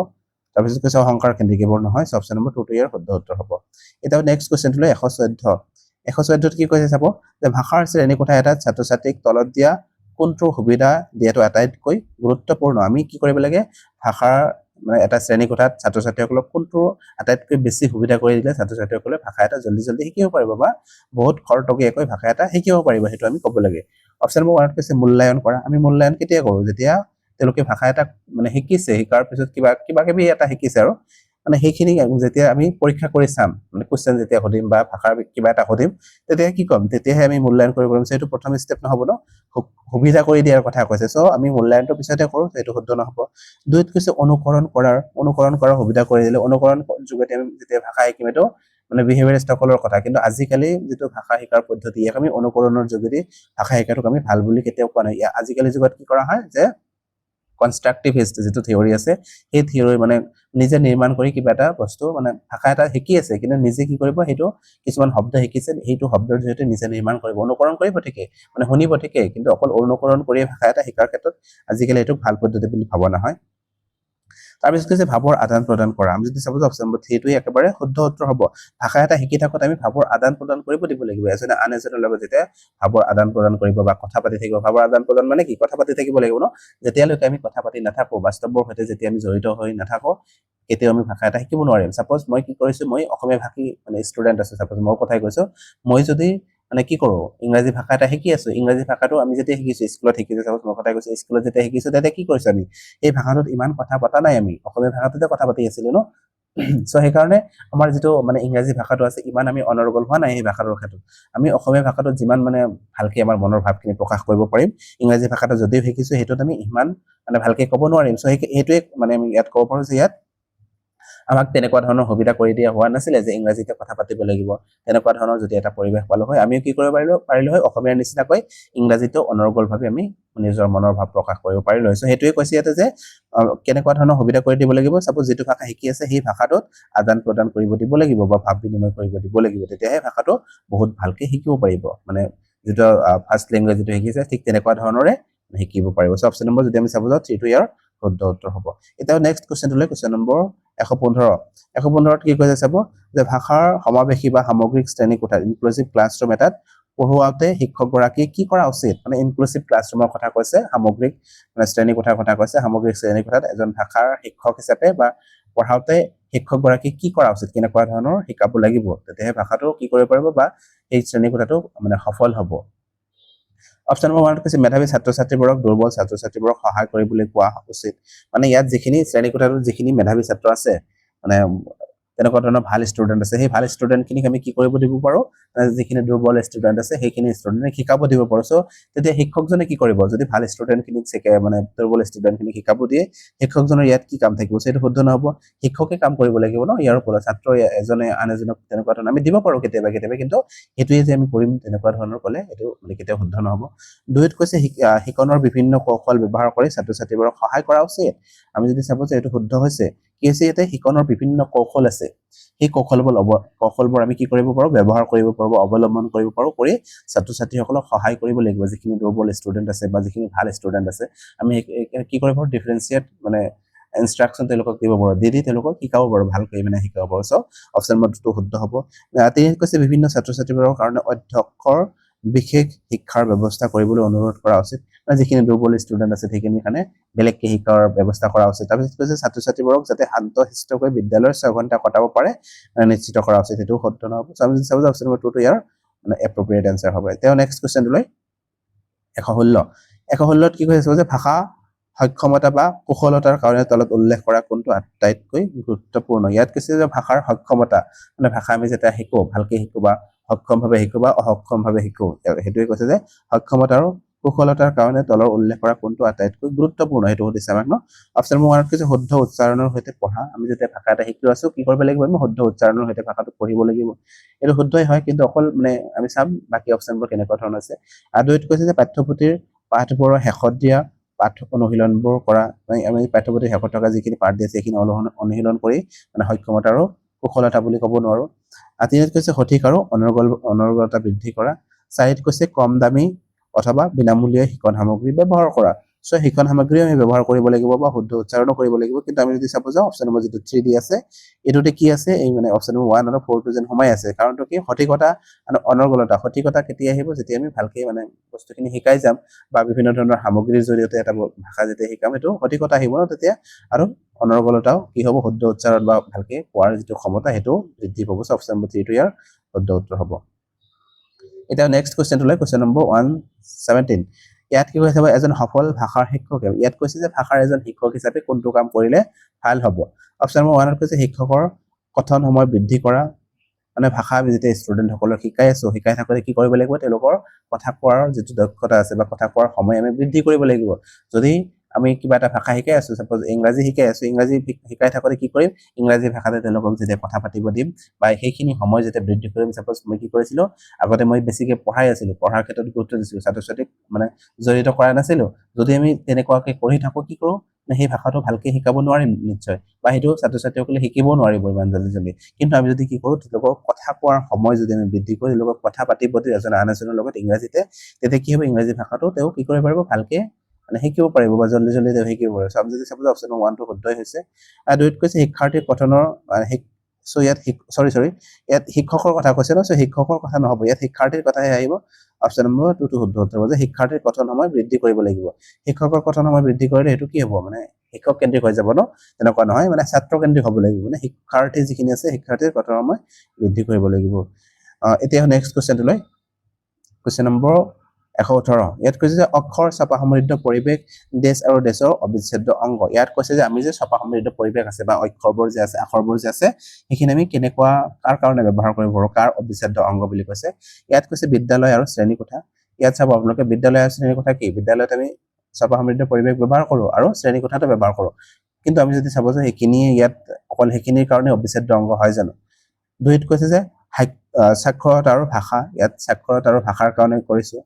তাৰপিছত কৈছে অহংকাৰ কেন্দ্ৰিক এইবোৰ নহয় অপচন নম্বৰ 2 ইয়াৰ শুদ্ধ উত্তৰ হ'ব এটা নেক্সট কোৱেশ্চনটো লৈ 114 ত কি কৈছে চাব যে ভাষাৰ শ্ৰেণী কোঠা এটা ছাত্ৰ-ছাত্ৰীক তলত দিয়া কোনটোৰ সুবিধা দিয়াটো আটাইতকৈ গুৰুত্বপূৰ্ণ আমি কি কৰিব লাগে ভাষাৰ মানে এটা শ্ৰেণী কোঠাত ছাত্ৰ-ছাত্ৰীসকলক কোনটো আটাইতকৈ বেছি সুবিধা কৰি দিলে ছাত্ৰ-ছাত্ৰীসকলে ভাষা এটা জলদি শিকিব পাৰিব বা বহুত খৰতকীয়াকৈ ভাষা এটা শিকিব পাৰিব হেতু আমি ক'ব লাগে অপচন নম্বৰ 1 কৈছে মূল্যায়ন কৰা আমি মূল্যায়ন কেতিয়া কৰো যেতিয়া তেওঁলোকে ভাষা এটা মানে শিকিছে শিকাৰ পিছত কিবা কিবি এটা শিকিছে আৰু মানে সেইখিনি যেতিয়া আমি পৰীক্ষা কৰি চাম মানে কোৱেশ্চন যেতিয়া হদিম বা ভাষাৰ কিবা এটা হদিম তেতিয়া কি কম তেতিয়াহে আমি মূল্যায়ন কৰিব পাৰিম সেইটো প্ৰথম ষ্টেপ নহব ন সুবিধা কৰি দিয়াৰ কথা কৈছে সো আমি মূল্যায়নটো পিছতে কৰো সেইটো শুদ্ধ নহব দুইত কৈছে অনুকৰণ কৰাৰ সুবিধা কৰি দিলে অনুকৰণ যোগেতে আমি যেতিয়া ভাষা শিকিম এটো মানে বিহেভিয়ৰিষ্টসকলৰ কথা কিন্তু আজিকালি যেটো ভাষা শিকাৰ পদ্ধতি ইয়াক আমি অনুকৰণৰ যোগেদি ভাষা শিকাটোক আমি ভাল বুলি কেতিয়াও কোৱা নাই আজিকালি যুগত কি কৰা হয় যে কনস্ট্ৰাকটিভিষ্ট যেটো থিওৰি আছে এই থিওৰি মানে নিজে নিৰ্মাণ কৰি কিবা এটা বস্তু মানে ভাষা এটা শিকি আছে কিন্তু নিজে কি কৰিব হেতু কিছুমান শব্দ শিকিছে হেতু শব্দৰ জৰিয়তে নিজে নিৰ্মাণ কৰিব অনুকৰণ কৰিব ঠিকে মানে শুনিব ঠিকে কিন্তু অকল অনুকৰণ কৰি ভাষা এটা শিকাৰ ক্ষেত্ৰত আজিকালি এটো ভাল পদ্ধতি বুলি ভাবা নহয় তাৰপিছত কৈছে ভাৱৰ আদান প্ৰদান কৰা। আমি যদি চাব যাওঁ অপশ্যন নম্বৰ 3 টোৱে একেবাৰে শুদ্ধ উত্তৰ হ'ব। ভাষা এটা শিকি থাকোঁতে আমি ভাৱৰ আদান প্ৰদান কৰিব দিব লাগিব। এজনে আন এজনৰ লগত যেতিয়া ভাৱৰ আদান প্ৰদান কৰিব বা কথা পাতি থাকিব, ভাৱৰ আদান প্ৰদান মানে কি, কথা পাতি থাকিব লাগিব ন। যেতিয়ালৈকে আমি কথা পাতি নাথাকো, বাস্তৱৰ সৈতে যেতিয়া আমি জড়িত হৈ নাথাকো, কেতিয়াও আমি ভাষা এটা শিকিব নোৱাৰিম। চাপ'জ মই কি কৰিছো, মই অসমীয়া ভাষী মানে ষ্টুডেণ্ট আছো, চাপ'জ মোৰ কথাই কৈছো, মই যদি মানে কি কৰো, ইংৰাজী ভাষা এটা শিকি আছো, ইংৰাজী ভাষাটো আমি যেতিয়া শিকিছো, স্কুলত শিকিছো, চাপ'জ মোৰ কথাই কৈছো, স্কুলত যেতিয়া শিকিছো তেতিয়া কি কৰিছো, আমি এই ভাষাটোত ইমান কথা পতা নাই, আমি অসমীয়া ভাষাটোতে কথা পাতি আছিলো ন। চ' সেইকাৰণে আমাৰ যিটো মানে ইংৰাজী ভাষাটো আছে, ইমান আমি অনৰ্গল হোৱা নাই সেই ভাষাটোৰ ক্ষেত্ৰত। আমি অসমীয়া ভাষাটোত যিমান মানে ভালকে আমাৰ মনৰ ভাৱখিনি প্ৰকাশ কৰিব পাৰিম, ইংৰাজী ভাষাটো যদিও শিকিছো সেইটোত আমি ইমান মানে ভালকে ক'ব নোৱাৰিম। চ' সেইটোৱে মানে আমি ইয়াত ক'ব পাৰো যে ইয়াত আমাক তেনেকুৱা ধৰণৰ সুবিধা কৰি দিয়া হোৱা নাছিলে যে ইংৰাজীতে কথা পাতিব লাগিব। তেনেকুৱা ধৰণৰ যদি এটা পৰিৱেশ পালো হয়, আমিও কি কৰিব পাৰিলো হয়, অসমীয়াৰ নিচিনাকৈ ইংৰাজীটো অনৰ্গলভাৱে আমি নিজৰ মনৰ ভাৱ প্ৰকাশ কৰিব পাৰিলো হয়। চ' সেইটোৱে কৈছে ইয়াতে যে কেনেকুৱা ধৰণৰ সুবিধা কৰি দিব লাগিব, চাপ'জ যিটো ভাষা শিকি আছে সেই ভাষাটোত আদান প্ৰদান কৰিব দিব লাগিব বা ভাৱ বিনিময় কৰিব দিব লাগিব, তেতিয়াহে ভাষাটো বহুত ভালকে শিকিব পাৰিব। মানে যিটো ফাৰ্ষ্ট লেংগুৱেজ যিটো শিকিছে ঠিক তেনেকুৱা ধৰণৰে শিকিব পাৰিব। চ' অপশ্যন নম্বৰ যদি আমি চাব যাওঁ 3 টো ইয়াৰ শুদ্ধ উত্তৰ হ'ব। এতিয়া নেক্সট কুৱেশ্যনটোলৈ, কুৱেশ্যন নম্বৰ 115 কি কৈছে চাব, যে ভাষাৰ সমাৱেশী বা সামগ্ৰিক শ্ৰেণীকোঠাত ইনক্লুচিভ ক্লাছৰুম এটাত পঢ়ুৱাওঁতে শিক্ষকগৰাকী কি কৰা উচিত। মানে ইনক্লুচিভ ক্লাছৰুমৰ কথা কৈছে, সামগ্ৰিক মানে শ্ৰেণীকোঠাৰ কথা কৈছে। সামগ্ৰিক শ্ৰেণীকোঠাত এজন ভাষাৰ শিক্ষক হিচাপে বা পঢ়াওঁতে শিক্ষকগৰাকী কি কৰা উচিত, কেনেকুৱা ধৰণৰ শিকাব লাগিব, তেতিয়াহে ভাষাটো কি কৰিব পাৰিব বা এই শ্ৰেণীকোঠাটো মানে সফল হ'ব। অপশ্যন নম্বৰ 1 কৈছে মেধাৱী ছাত্ৰ ছাত্ৰীবোৰক দুৰ্বল ছাত্ৰ ছাত্ৰীবোৰক সহায় কৰিবলৈ কোৱা উচিত। মানে ইয়াত যিখিনি শ্ৰেণীকোঠাটোত যিখিনি মেধাৱী ছাত্ৰ আছে, মানে তেনেকুৱা ধৰণৰ ভাল ষ্টুডেণ্ট আছে, সেই ভাল ষ্টুডেণ্টখিনিক আমি কি কৰিব দিব পাৰো, যিখিনি দুৰ্বল ষ্টুডেণ্ট আছে সেইখিনি ষ্টুডেণ্টক শিকাব দিব পাৰো। চ' তেতিয়া শিক্ষকজনে কি কৰিব, যদি ভাল ষ্টুডেণ্টখিনিক মানে দুৰ্বল ষ্টুডেণ্টখিনিক শিকাব দিয়ে, শিক্ষকজনৰ ইয়াত কি কাম থাকিব, সেইটো শুদ্ধ নহ'ব। শিক্ষকে কাম কৰিব লাগিব ন ইয়াৰ ওপৰত। ছাত্ৰ এজনে আন এজনক তেনেকুৱা ধৰণৰ আমি দিব পাৰো কেতিয়াবা কেতিয়াবা, কিন্তু সেইটোৱে যে আমি কৰিম তেনেকুৱা ধৰণৰ ক'লে এইটো মানে কেতিয়াও শুদ্ধ নহ'ব। 2ত কৈছে শিকনৰ বিভিন্ন কৌশল ব্যৱহাৰ কৰি ছাত্ৰ ছাত্ৰীবোৰক সহায় কৰা উচিত। আমি যদি চাব যে এইটো শুদ্ধ হৈছে, কি হৈছে ইয়াতে শিকনৰ বিভিন্ন কৌশল আছে, সেই কৌশলবোৰ আমি কি কৰিব পাৰো, ব্যৱহাৰ কৰিব পাৰো, অৱলম্বন কৰিব পাৰো, কৰি ছাত্ৰ ছাত্ৰীসকলক সহায় কৰিব লাগিব। যিখিনি দুৰ্বল ষ্টুডেণ্ট আছে বা যিখিনি ভাল ষ্টুডেণ্ট আছে, আমি কি কৰিব পাৰো, ডিফাৰেঞ্চিয়েট মানে ইনষ্ট্ৰাকশ্যন তেওঁলোকক দিব পাৰো, দি তেওঁলোকক শিকাব পাৰো, ভালকৈ মানে শিকাব পাৰো। চ' অপশ্যন নম্বৰ 2 শুদ্ধ হ'ব। 3 কৈছে বিভিন্ন ছাত্ৰ ছাত্ৰীবোৰৰ কাৰণে অধ্যক্ষৰ বিশেষ শিক্ষাৰ ব্যৱস্থা কৰিবলৈ অনুৰোধ কৰা উচিত। যিখিনি দুৰ্বল ষ্টুডেণ্ট আছে সেইখিনিৰ কাৰণে বেলেগকে শিক্ষাৰ ব্যৱস্থা কৰা উচিত। তাৰপিছত কৈছে ছাত্ৰ ছাত্ৰীবোৰক যাতে শান্তশিষ্টকৈ বিদ্যালয়ৰ 6 ঘণ্টা কটাব পাৰে নিশ্চিত কৰা উচিত, সেইটো শুদ্ধ নহ'ব। চ' আমি যদি চাব যাওঁ অপশ্যন নম্বৰ 2 টো ইয়াৰ মানে এপ্ৰপ্ৰিয়েট এনচাৰ হ'ব। এতিয়া নেক্সট কুৱেশ্যনটোলৈ 116 কি কৈছে যে ভাষা সক্ষমতা বা কুশলতাৰ কাৰণে তলত উল্লেখ কৰা কোনটো আটাইতকৈ গুৰুত্বপূৰ্ণ। ইয়াত কৈছে যে ভাষাৰ সক্ষমতা, মানে ভাষা আমি যেতিয়া শিকো, ভালকে শিকো বা সক্ষমভাৱে শিকো বা অসক্ষমভাৱে শিকো, সেইটোৱে কৈছে যে সক্ষমতা আৰু কুশলতাৰ কাৰণে তলৰ উল্লেখ কৰা কোনটো আটাইতকৈ গুৰুত্বপূৰ্ণ, সেইটো সুধিছে আমাক ন। অপশ্যন নম্বৰ 1 কৈছে শুদ্ধ উচ্চাৰণৰ সৈতে পঢ়া। আমি যেতিয়া ভাষা এটা শিকি আছো কি কৰিব লাগিব, আমি শুদ্ধ উচ্চাৰণৰ সৈতে ভাষাটো পঢ়িব লাগিব। এইটো শুদ্ধই হয়, কিন্তু অকল মানে আমি চাম বাকী অপশ্যনবোৰ কেনেকুৱা ধৰণৰ আছে। 2ত কৈছে যে পাঠ্যপুথিৰ পাঠবোৰৰ শেষত দিয়া পাঠ অনুশীলনবোৰ কৰা। আমি পাঠ্যপুথিৰ শেষত থকা যিখিনি পাঠ দিয়ে সেইখিনি অনুশীলন কৰি মানে সক্ষমতা আৰু কুশলতা বুলি ক'ব নোৱাৰো। 3ত কৈছে সঠিক আৰু অনৰ্গলতা বৃদ্ধি কৰা। 4ত কৈছে কম দামী অথবা বিনামূলীয়া শিক্ষণ সামগ্ৰী ব্যৱহাৰ কৰা। চ' শিক্ষণ সামগ্ৰী আমি ব্যৱহাৰ কৰিব লাগিব বা শুদ্ধ উচ্চাৰণো কৰিব লাগিব। কিন্তু আমি যদি চাব যাওঁ অপশ্যন নম্বৰ যিটো 3 দি আছে, এইটোতে কি আছে, এই মানে অপশ্যন নম্বৰ 1 আৰু 4 টো যেন সোমাই আছে। কাৰণটো কি, সঠিকতা আৰু অনৰ্গলতা। সঠিকতা কেতিয়া আহিব, যেতিয়া আমি ভালকে মানে বস্তুখিনি শিকাই যাম বা বিভিন্ন ধৰণৰ সামগ্ৰীৰ জৰিয়তে এটা ভাষা যেতিয়া শিকাম, সেইটো সঠিকতা আহিব ন তেতিয়া। আৰু অনৰ্গলতাও কি হ'ব, শুদ্ধ উচ্চাৰণ বা ভালকে কোৱাৰ যিটো ক্ষমতা সেইটো বৃদ্ধি পাব। চ' অপশ্যন নম্বৰ 3 টো ইয়াৰ শুদ্ধ উত্তৰ হ'ব। এতিয়া নেক্সট কুৱেশ্যনটোলৈ, কুৱেশ্যন নম্বৰ 117। ইয়াত কি কৈছে, এজন সফল ভাষাৰ শিক্ষকে, ইয়াত কৈছে যে ভাষাৰ এজন শিক্ষক হিচাপে কোনটো কাম কৰিলে ভাল হ'ব। অপশ্যন নম্বৰ 1 কৈছে শিক্ষকৰ কথন সময় বৃদ্ধি কৰা। মানে ভাষা আমি যেতিয়া ষ্টুডেণ্টসকলক শিকাই আছো, শিকাই থাকোঁতে কি কৰিব লাগিব, তেওঁলোকৰ কথা কোৱাৰ যিটো দক্ষতা আছে বা কথা কোৱাৰ সময় আমি বৃদ্ধি কৰিব লাগিব। যদি আমি কিবা এটা ভাষা শিকাই আছো, চাপ'জ ইংৰাজী শিকাই আছো, ইংৰাজী শিকাই থাকোঁতে কি কৰিম, ইংৰাজী ভাষাতে তেওঁলোকক যেতিয়া কথা পাতিব দিম বা সেইখিনি সময় যেতিয়া বৃদ্ধি কৰিম। চাপ'জ মই কি কৰিছিলো, আগতে মই বেছিকে পঢ়াই আছিলো, পঢ়াৰ ক্ষেত্ৰত গুৰুত্ব দিছিলো, ছাত্ৰ ছাত্ৰীক মানে জড়িত কৰা নাছিলো। যদি আমি তেনেকুৱাকে কৰি থাকো, কি কৰো, সেই ভাষাটো ভালকে শিকাব নোৱাৰিম নিশ্চয়, বা সেইটো ছাত্ৰ ছাত্ৰীসকলে শিকিবও নোৱাৰিব ইমান জল্দি। কিন্তু আমি যদি কি কৰো, তেওঁলোকক কথা কোৱাৰ সময় যদি আমি বৃদ্ধি কৰি তেওঁলোকক কথা পাতিব দিওঁ এজন আন এজনৰ লগত ইংৰাজীতে, তেতিয়া কি হ'ব, ইংৰাজী ভাষাটো তেওঁ কি কৰিব পাৰিব, ভালকে মানে শিকিব পাৰিব বা জল্দি জল্দি তেওঁ শিকিব পাৰিব সো আমি যদি চাব অপচন 1 টো শুদ্ধই হৈছে দুইত কৈছে শিক্ষাৰ্থীৰ পঠনৰ সো ইয়াত সৰি ইয়াত শিক্ষকৰ কথা কৈছে ন সো শিক্ষকৰ কথা নহব ইয়াত শিক্ষাৰ্থীৰ কথাহে আহিব অপচন নম্বৰ 2 টো শুদ্ধ উত্তৰ হ'ব যে শিক্ষাৰ্থীৰ পঠন সময় বৃদ্ধি কৰিব লাগিব শিক্ষকৰ পঠন সময় বৃদ্ধি কৰিলে হেতু কি হ'ব মানে শিক্ষক কেন্দ্ৰিক হৈ যাব ন তেনেকুৱা নহয় মানে ছাত্ৰ কেন্দ্ৰিক হ'ব লাগিব মানে শিক্ষাৰ্থী যিখিনি আছে শিক্ষাৰ্থীৰ পঠন সময় বৃদ্ধি কৰিব লাগিব এতিয়া নেক্সট কোৱেশ্চনটো লৈ কোৱেশ্চন নম্বৰ 118 ইয়াত কৈছে যে অক্ষৰ ছপা সমৃদ্ধ পৰিৱেশ দেশ আৰু দেশৰ অবিচ্ছেদ্য অংগ ইয়াত কৈছে যে আমি যে ছপা সমৃদ্ধ পৰিৱেশ আছে বা অক্ষৰবোৰ যে আছে আখৰবোৰ যে আছে সেইখিনি আমি কেনেকুৱা কাৰ কাৰণে ব্যৱহাৰ কৰিব পাৰো কাৰ অবিচ্ছেদ্য অংগ বুলি কৈছে ইয়াত কৈছে বিদ্যালয় আৰু শ্ৰেণীকোঠা ইয়াত চাব আপোনালোকে বিদ্যালয় আৰু শ্ৰেণীকোঠা কি বিদ্যালয়ত আমি ছপা সমৃদ্ধ পৰিৱেশ ব্যৱহাৰ কৰো আৰু শ্ৰেণীকোঠাটো ব্যৱহাৰ কৰো কিন্তু আমি যদি চাব যে সেইখিনি ইয়াত অকল সেইখিনিৰ কাৰণে অবিচ্ছেদ্য অংগ হয় জানো দুইত কৈছে যে সাক্ষৰতা আৰু ভাষা ইয়াত সাক্ষৰতা আৰু ভাষাৰ কাৰণে কৰিছো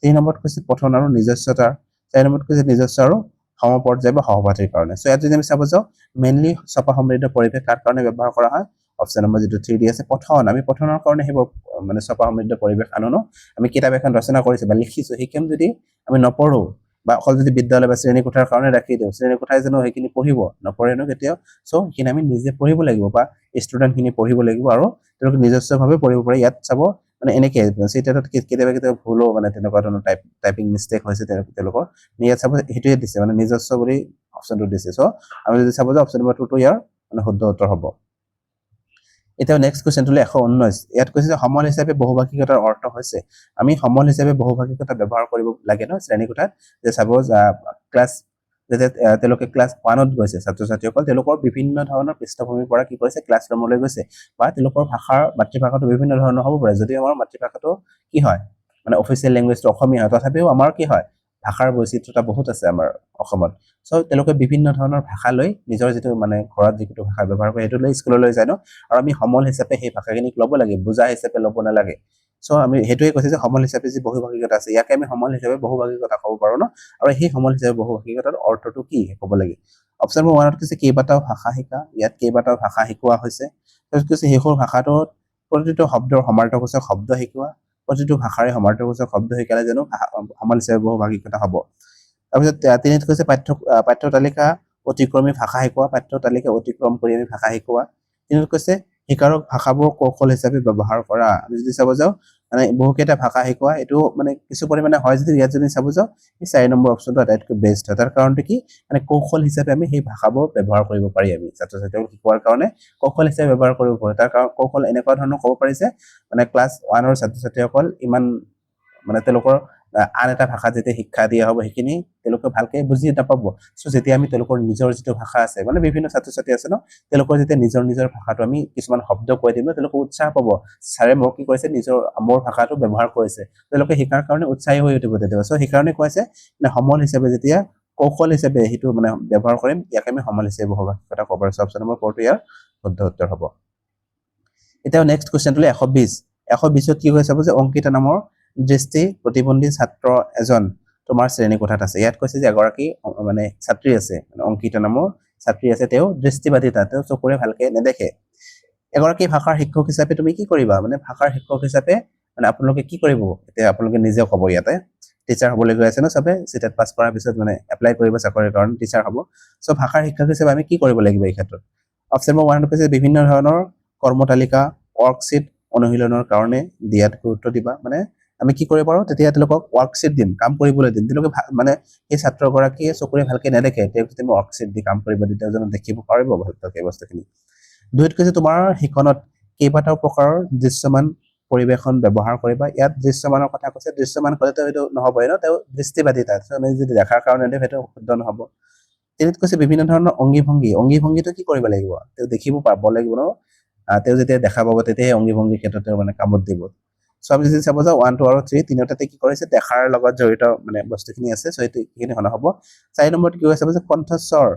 3 নম্বৰত কৈছে পঠন আৰু নিজস্বতা 4 নম্বৰত কৈছে নিজস্ব আৰু সমপৰ্যায় বা সহপাঠীৰ কাৰণে সো ইয়াত যদি আমি চাব যাও মেইনলি ছপা সমৃদ্ধ পৰিৱেশ কাৰ কাৰণে ব্যৱহাৰ কৰা হয় অপচন নম্বৰ যেটো 3 দি আছে পঠন আমি পঠনৰ কাৰণে হেব মানে ছপা সমৃদ্ধ পৰিৱেশ আনো ন আমি কিতাপ এখন ৰচনা কৰিছো বা লিখিছো হিকেম যদি আমি নপঢ়ো বা অকল যদি বিদ্যালয় বা শ্ৰেণীকোঠাৰ কাৰণে ৰাখি দিও শ্ৰেণীকোঠাই জানো সেইখিনি পঢ়িব নপঢ়ে ন কেতিয়াও সো সেইখিনি আমি নিজে পঢ়িব লাগিব বা ষ্টুডেন্ট খিনি পঢ়িব লাগিব আৰু তেওঁলোকে নিজস্বভাৱে পঢ়িব পাৰে ইয়াত চাব মানে এনেকে সেটাত কেতিয়াবা ভুলো মানে তেনেকুৱা ধৰণৰ টাইপিং মিস্টেক হৈছে তেওঁলোকৰ ইয়াত চাব হেতুৱে দিছে মানে নিজস্ব বুলি অপচনটো দিছে সো আমি যদি চাব যে অপচন নম্বৰ 2 টো ইয়াৰ মানে শুদ্ধ উত্তৰ হ'ব এতিয়া নেক্সট কোৱেশ্চনটো 119 ইয়াত কৈছে যে সমল হিচাপে বহুভাষিকতাৰ অৰ্থ হৈছে আমি সমল হিচাপে বহুভাষিকতা ব্যৱহাৰ কৰিব লাগে ন শ্ৰেণীকোঠাত যে চাব ক্লাছ যেতিয়া তেওঁলোকে ক্লাছ 1 ত গৈছে ছাত্ৰ-ছাত্ৰীসকল তেওঁলোকৰ বিভিন্ন ধৰণৰ পৃষ্ঠভূমিৰ পৰা কি কৰিছে ক্লাছ ৰুমলৈ গৈছে বা তেওঁলোকৰ ভাষাৰ মাতৃভাষাটো বিভিন্ন ধৰণৰ হ'ব পাৰে যদি আমাৰ মাতৃভাষাটো কি হয় মানে অফিচিয়েল ল্যাঙ্গুৱেজটো অসমীয়া হয় তথাপিও আমাৰ কি হয় ভাষাৰ বৈচিত্ৰতা বহুত আছে আমাৰ অসমত সো তেওঁলোকে বিভিন্ন ধৰণৰ ভাষা লৈ নিজৰ যেটো মানে ঘৰত যেটো ভাষা ব্যৱহাৰ কৰে হেতু লৈ স্কুললৈ যায় ন আৰু আমি সমল হিচাপে সেই ভাষাখিনি ল'ব লাগে বুজা হিচাপে ল'ব নালাগে সো আমি হেতুৱে কৈছে যে সমল হিচাপে যি বহুভাষিকতা আছে ইয়াকে আমি সমল হিচাপে বহুভাষিকতা ক'ব পাৰো ন আৰু সেই সমল হিচাপে বহুভাষিকতাৰ অৰ্থটো কি ক'ব লাগে অপচন নম্বৰ 1 ত কৈছে কেইবাটাও ভাষা শিকা ইয়াত কেইবাটাও ভাষা শিকোৱা হৈছে তাৰপিছত কৈছে হেখৰ ভাষাটোত প্ৰতিটো শব্দৰ সমাৰ্থকসূচক শব্দ শিকোৱা প্ৰতিটো ভাষাৰে সমাৰ্থকসূচক শব্দ শিকালে জানো সমল হিচাপে বহুভাষিকতা হ'ব তাৰপিছত তিনিত কৈছে পাঠ্য তালিকা অতিক্ৰমী ভাষা শিকোৱা পাঠ্য তালিকা অতিক্ৰম কৰি আমি ভাষা শিকোৱা তিনিত কৈছে শিকাৰক ভাষাবোৰ কৌশল হিচাপে ব্যৱহাৰ কৰা আমি যদি চাব যাও মানে বহুকেইটা ভাষা শিকোৱা এটো মানে কিছু পৰিমাণে হয় যদি ইয়াত যদি চাব যাও এই 4 নম্বৰ অপচনটো আটাইতকৈ বেষ্ট হয় তাৰ কাৰণটো কি মানে কৌশল হিচাপে আমি সেই ভাষাবোৰ ব্যৱহাৰ কৰিব পাৰি আমি ছাত্ৰ-ছাত্ৰীক শিকোৱাৰ কাৰণে কৌশল হিচাপে ব্যৱহাৰ কৰিব পাৰো তাৰ কাৰণ কৌশল এনেকুৱা ধৰণৰ ক'ব পাৰি যে মানে ক্লাছ 1 ৰ ছাত্ৰ-ছাত্ৰীসকল ইমান মানে তেওঁলোকৰ আন এটা ভাষা যেতিয়া শিক্ষা দিয়া হ'ব সেইখিনি তেওঁলোকে ভালকে বুজি নাপাব সো যেতিয়া আমি তেওঁলোকৰ নিজৰ যেটো ভাষা আছে মানে বিভিন্ন ছাত্ৰ-ছাত্ৰী আছে ন তেওঁলোকৰ যেতিয়া নিজৰ ভাষাটো আমি কিছুমান শব্দ কৈ দিম তেওঁলোকে উৎসাহ পাব ছাৰে মোক কি কৰিছে নিজৰ মোৰ ভাষাটো ব্যৱহাৰ কৰিছে তেওঁলোকে শিকাৰ কাৰণে উৎসাহী হৈ উঠিব তেতিয়া সো সেইকাৰণে কৈছে মানে সমল হিচাপে যেতিয়া কৌশল হিচাপে হেতু মানে ব্যৱহাৰ কৰিম ইয়াক আমি সমল হিচাপে বহুভাষিকতা ক'ব পাৰো অপচন নম্বৰ 4 টো ইয়াৰ শুদ্ধ উত্তৰ হ'ব এতিয়া নেক্সট কোৱেশ্চনটো 120 ত কি হৈ চাব যে অংকিতা নামৰ দৃষ্টি প্ৰতিবন্ধী ছাত্ৰ এজন তোমাৰ শ্ৰেণীকোঠাত আছে ইয়াত কৈছে যে এগৰাকী মানে ছাত্ৰী আছে মানে অংকিতা নামৰ ছাত্ৰী আছে তেওঁ দৃষ্টিবাধিতা তেওঁ চকুৰে ভালকে নেদেখে এগৰাকী ভাষাৰ শিক্ষক হিচাপে তুমি কি কৰিবা মানে ভাষাৰ শিক্ষক হিচাপে মানে আপোনালোকে কি কৰিব এতিয়া আপোনালোকে নিজে ক'ব ইয়াতে টিচাৰ হ'বলৈ গৈ আছে ন সবে সিটেট পাস কৰাৰ পিছত মানে এপ্লাই কৰিব চাকৰিৰ কাৰণে টিচাৰ হ'ব সো ভাষাৰ শিক্ষক হিচাপে আমি কি কৰিব লাগিব এই ক্ষেত্ৰত অপচন নম্বৰ 1 কৈছে বিভিন্ন ধৰণৰ কৰ্মতালিকা ৱৰ্কশীট অনুশীলনৰ কাৰণে দিয়াত গুৰুত্ব দিবা মানে আমি কি কৰিব পাৰো তেতিয়া তেওঁলোকক ৱৰ্কশীট দিম কাম কৰিবলৈ দিম তেওঁলোকে মানে এই ছাত্ৰগৰাকীয়ে চকুৰে ভালকে নেদেখে তেওঁক যদি ৱৰ্কশীট দি কাম কৰিব দি তেওঁ দেখিব পাৰিব ভালকৈ বস্তুখিনি দুইত কৈছে তোমাৰ শিক্ষণত কেইবাটাও প্ৰকাৰৰ দৃশ্যমান পৰিবেশন ব্যৱহাৰ কৰিবা ইয়াত দৃশ্যমানৰ কথা কৈছে দৃশ্যমান ক'লেতো সেইটো নহ'ব ন তেওঁ দৃষ্টিবাধিতা আমি যদি দেখাৰ কাৰণে দিও সেইটো শুদ্ধ নহ'ব তিনিত কৈছে বিভিন্ন ধৰণৰ অঙ্গিভংগিটো কি কৰিব লাগিব তেওঁ দেখিব পাব লাগিব ন তেওঁ যেতিয়া দেখা পাব তেতিয়াহে অঙ্গিভংগিৰ ক্ষেত্ৰত মানে কামত দিব সো আমি যদি চাব যাও 1 2 আৰু 3 তিনিটাতে কি কৰিছে দেখাৰ লগত জড়িত মানে বস্তুখিনি আছে সো এইখিনি হনা হ'ব 4 নম্বৰত কি হৈছে যে কণ্ঠস্বৰ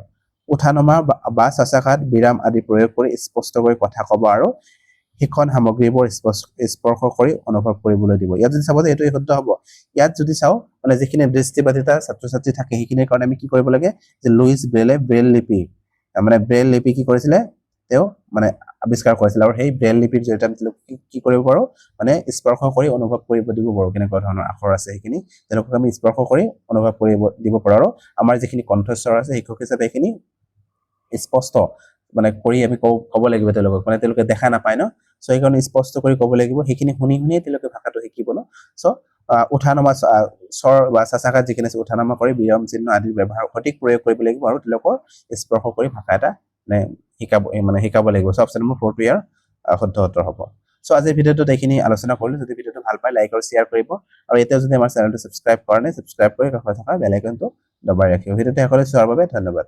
উঠানমা বা চাচাঘাত বিৰাম আদি প্ৰয়োগ কৰি স্পষ্টকৈ কথা ক'ব আৰু শিক্ষণ সামগ্ৰীবোৰ স্পৰ্শ কৰি অনুভৱ কৰিবলৈ দিব ইয়াত যদি চাব যে এটো শুদ্ধ হ'ব ইয়াত যদি চাও মানে যিখিনি দৃষ্টিবাধিতা ছাত্ৰ-ছাত্ৰী থাকে সেইখিনিৰ কাৰণে আমি কি কৰিব লাগে যে লুইস ব্ৰেলে ব্ৰেল লিপি মানে ব্ৰেল লিপি কি কৰিছিলে তেওঁ মানে আৱিষ্কাৰ কৰিছিল আৰু সেই ব্ৰেইল লিপিৰ জৰিয়তে আমি তেওঁলোকক কি কৰিব পাৰোঁ মানে স্পৰ্শ কৰি অনুভৱ কৰিব দিব পাৰোঁ কেনেকুৱা ধৰণৰ আখৰ আছে সেইখিনি তেওঁলোকক আমি স্পৰ্শ কৰি অনুভৱ কৰিব দিব পাৰোঁ আৰু আমাৰ যিখিনি কণ্ঠস্বৰ আছে শিক্ষক হিচাপে সেইখিনি স্পষ্ট মানে কৰি আমি ক'ব লাগিব তেওঁলোকক মানে তেওঁলোকে দেখা নাপায় ন চ' সেইকাৰণে স্পষ্ট কৰি ক'ব লাগিব সেইখিনি শুনি শুনিয়ে তেওঁলোকে ভাষাটো শিকিব ন চ' উঠা নমা স্বৰ বা চাচাঘাত যিখিনি আছে উঠা নমা কৰি বিৰাম চিহ্ন আদিৰ ব্যৱহাৰ সঠিক প্ৰয়োগ কৰিব লাগিব আৰু তেওঁলোকৰ স্পৰ্শ কৰি ভাষা এটা মানে শিকাব লাগিব চ' অপশ্যন নম্বৰ 4 টো ইয়াৰ শুদ্ধ উত্তৰ হ'ব চ' আজিৰ ভিডিঅ'টোত এইখিনি আলোচনা কৰিলোঁ যদি ভিডিঅ'টো ভাল পায় লাইক আৰু শ্বেয়াৰ কৰিব আৰু এতিয়া যদি আমাৰ চেনেলটো ছাবস্ক্ৰাইব কৰা নাই ছাবস্ক্ৰাইব কৰি কাষত থকা বেল আইকনটো দবাই ৰাখিব ভিডিঅ'টো শেষলৈ চোৱাৰ বাবে ধন্যবাদ